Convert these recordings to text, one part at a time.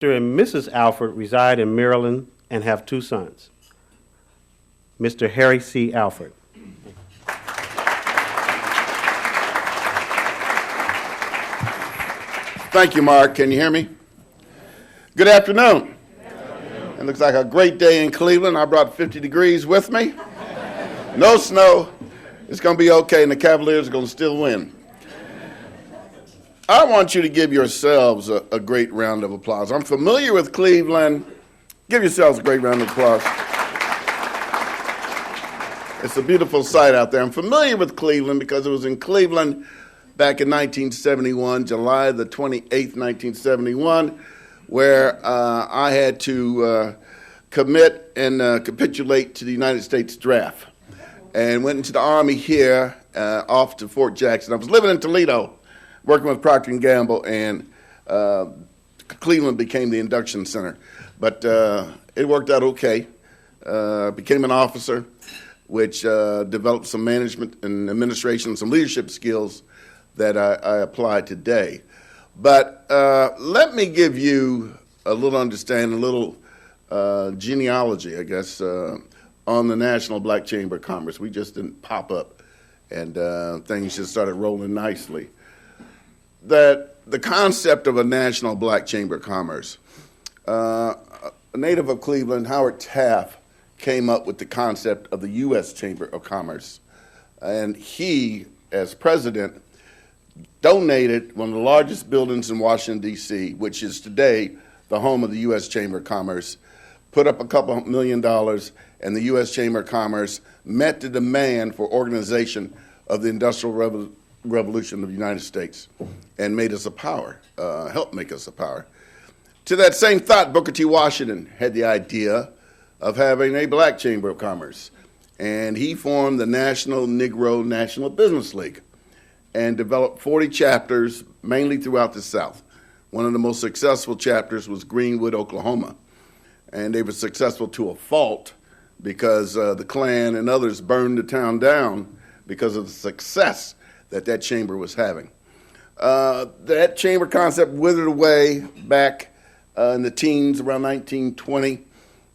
Mr. and Mrs. Alford reside in Maryland and have 2 sons. Mr. Harry C. Alford. Thank you, Mark. Can you hear me? Good afternoon. It looks like a great day in Cleveland. I brought 50 degrees with me. No snow. It's going to be okay, and the Cavaliers are going to still win. I want you to give yourselves a great round of applause. I'm familiar with Cleveland. Give yourselves a great round of applause. It's a beautiful sight out there. I'm familiar with Cleveland because it was in Cleveland back in 1971, July the 28th, 1971, where I had to commit and capitulate to the United States draft and went into the Army here off to Fort Jackson. I was living in Toledo, working with Procter & Gamble, and Cleveland became the induction center. But it worked out okay. Became an officer, which developed some management and administration, some leadership skills that I apply today. But let me give you a little understanding, a little genealogy, I guess, on the National Black Chamber of Commerce. We just didn't pop up, and things just started rolling nicely. That the concept of a National Black Chamber of Commerce, a native of Cleveland, Howard Taft, came up with the concept of the U.S. Chamber of Commerce. And he, as president, donated one of the largest buildings in Washington, D.C., which is today the home of the U.S. Chamber of Commerce, put up a couple $1 million, and the U.S. Chamber of Commerce met the demand for organization of the Industrial Revolution of the United States and made us a power, helped make us a power. To that same thought, Booker T. Washington had the idea of having a black chamber of commerce, and he formed the National Negro National Business League and developed 40 chapters, mainly throughout the South. One of the most successful chapters was Greenwood, Oklahoma, and they were successful to a fault because the Klan and others burned the town down because of the success that chamber was having. That chamber concept withered away back in the teens, around 1920,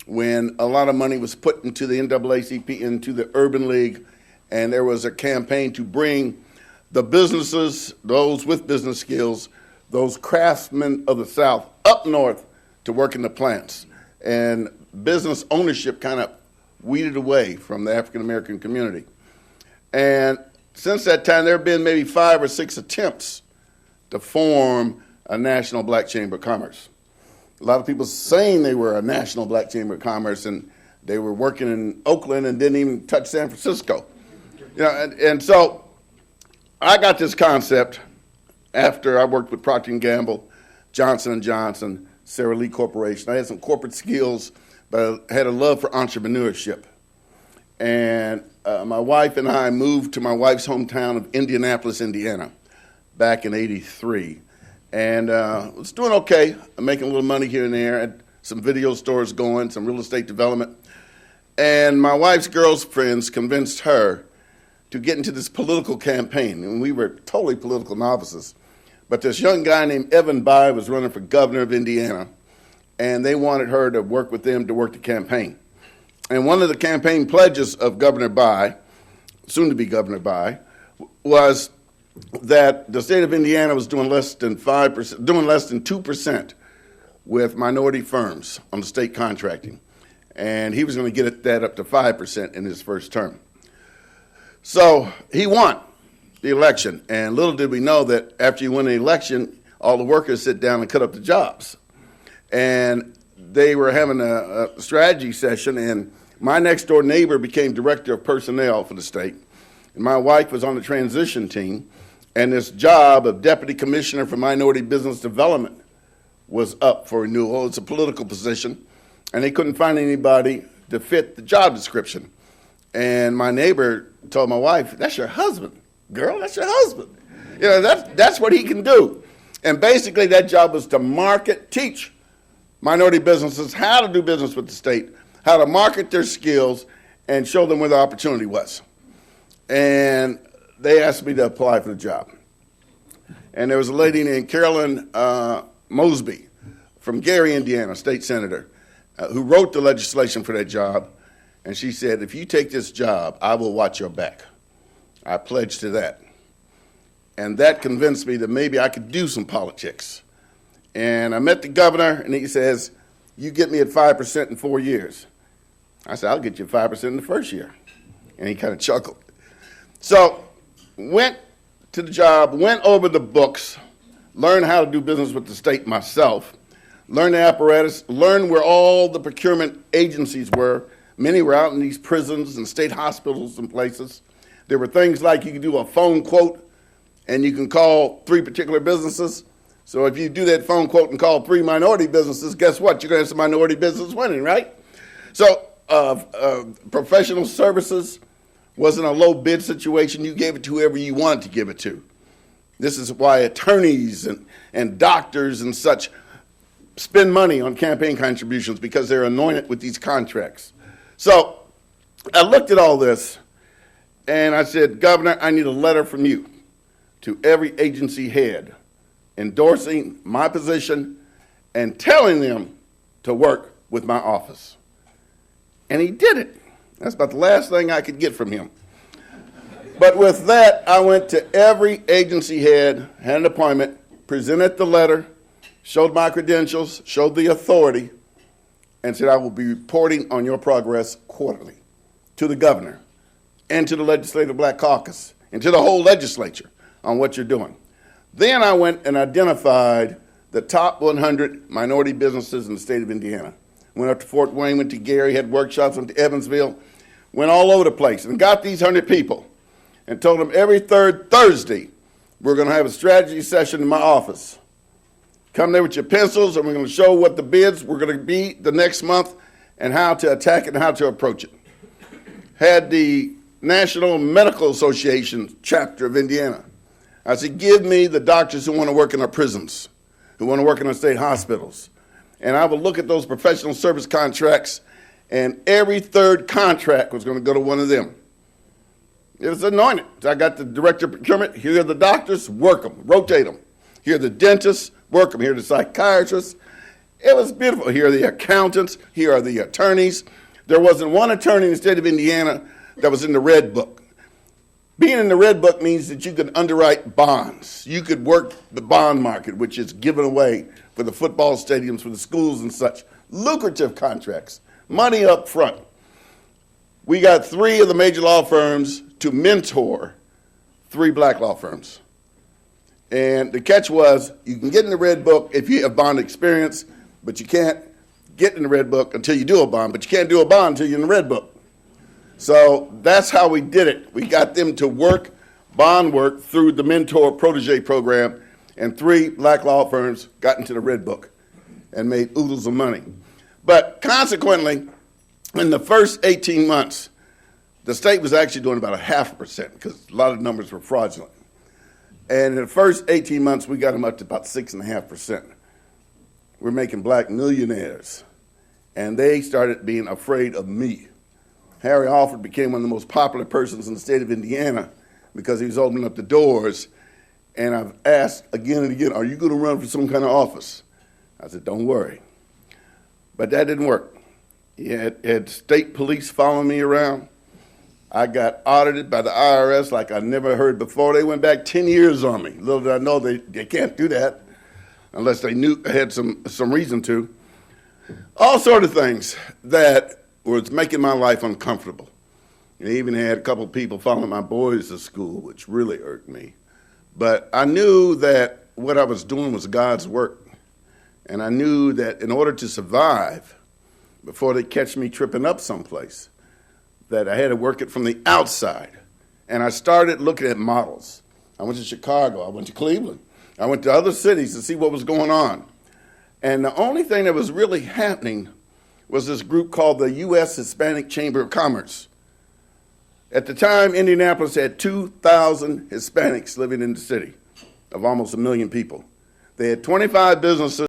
when a lot of money was put into the NAACP, into the Urban League, and there was a campaign to bring the businesses, those with business skills, those craftsmen of the South up north to work in the plants. And business ownership kind of weeded away from the African-American community. And since that time, there have been maybe 5 or 6 attempts to form a National Black Chamber of Commerce. A lot of people saying they were a National Black Chamber of Commerce, and they were working in Oakland and didn't even touch San Francisco. You know, and so I got this concept after I worked with Procter & Gamble, Johnson & Johnson, Sara Lee Corporation. I had some corporate skills, but I had a love for entrepreneurship. And my wife and I moved to my wife's hometown of Indianapolis, Indiana, back in '83. And was doing okay, making a little money here and there, had some video stores going, some real estate development. And my wife's girlfriends convinced her to get into this political campaign. And we were totally political novices. But this young guy named Evan Bayh was running for governor of Indiana, and they wanted her to work with them to work the campaign. And one of the campaign pledges of Governor Bayh, soon to be Governor Bayh, was that the state of Indiana was doing less than 5%, doing less than 2% with minority firms on the state contracting. And he was going to get that up to 5% in his first term. So he won the election, and little did we know that after you win the election, all the workers sit down and cut up the jobs. And they were having a strategy session, and my next door neighbor became director of personnel for the state. And my wife was on the transition team, and this job of deputy commissioner for minority business development was up for renewal. It's a political position, and they couldn't find anybody to fit the job description. And my neighbor told my wife, "That's your husband, girl, that's your husband." You know, that's what he can do. And basically that job was to teach minority businesses how to do business with the state, how to market their skills, and show them where the opportunity was. And they asked me to apply for the job. And there was a lady named Carolyn Mosby from Gary, Indiana, state senator, who wrote the legislation for that job. And she said, if you take this job, I will watch your back. I pledged to that. And that convinced me that maybe I could do some politics. And I met the governor, and he says, you get me at 5% in 4 years. I said, I'll get you 5% in the first year. And he kind of chuckled. So went to the job, went over the books, learned how to do business with the state myself, learned the apparatus, learned where all the procurement agencies were. Many were out in these prisons and state hospitals and places. There were things like you could do a phone quote and you can call 3 particular businesses. So if you do that phone quote and call 3 minority businesses, guess what? You're going to have some minority business winning, right? So professional services wasn't a low bid situation. You gave it to whoever you wanted to give it to. This is why attorneys and doctors and such spend money on campaign contributions, because they're anointed with these contracts. So I looked at all this and I said, Governor, I need a letter from you to every agency head endorsing my position and telling them to work with my office. And he did it. That's about the last thing I could get from him. But with that, I went to every agency head, had an appointment, presented the letter, showed my credentials, showed the authority, and said I will be reporting on your progress quarterly to the governor and to the Legislative Black Caucus and to the whole legislature on what you're doing. Then I went and identified the top 100 minority businesses in the state of Indiana. Went up to Fort Wayne, went to Gary, had workshops, went to Evansville, went all over the place and got these 100 people and told them every third Thursday we're going to have a strategy session in my office. Come there with your pencils, and we're going to show what the bids were going to be the next month and how to attack it and how to approach it. Had the National Medical Association chapter of Indiana. I said, give me the doctors who want to work in our prisons, who want to work in our state hospitals. And I would look at those professional service contracts, and every third contract was going to go to one of them. It was anointed. So I got the director of procurement. Here are the doctors, work them, rotate them. Here are the dentists, work them. Here are the psychiatrists. It was beautiful. Here are the accountants. Here are the attorneys. There wasn't one attorney in the state of Indiana that was in the red book. Being in the red book means that you could underwrite bonds. You could work the bond market, which is given away for the football stadiums, for the schools and such. Lucrative contracts, money up front. We got 3 of the major law firms to mentor 3 black law firms. And the catch was, you can get in the red book if you have bond experience, but you can't get in the red book until you do a bond, but you can't do a bond until you're in the red book. So that's how we did it. We got them to work, bond work, through the mentor protege program, and 3 black law firms got into the red book and made oodles of money. But consequently, in the first 18 months, the state was actually doing about 0.5% because a lot of numbers were fraudulent. And in the first 18 months, we got them up to about 6.5%. We're making black millionaires. And they started being afraid of me. Harry Alford became one of the most popular persons in the state of Indiana because he was opening up the doors. And I've asked again and again, are you going to run for some kind of office? I said, don't worry. But that didn't work. He had state police following me around. I got audited by the IRS like I never heard before. They went back 10 years on me. Little did I know they can't do that unless they had some reason to. All sort of things that was making my life uncomfortable. I even had a couple of people following my boys to school, which really irked me. But I knew that what I was doing was God's work. And I knew that in order to survive, before they catch me tripping up someplace, that I had to work it from the outside. And I started looking at models. I went to Chicago. I went to Cleveland. I went to other cities to see what was going on. And the only thing that was really happening was this group called the U.S. Hispanic Chamber of Commerce. At the time, Indianapolis had 2,000 Hispanics living in the city of almost 1 million people. They had 25 businesses.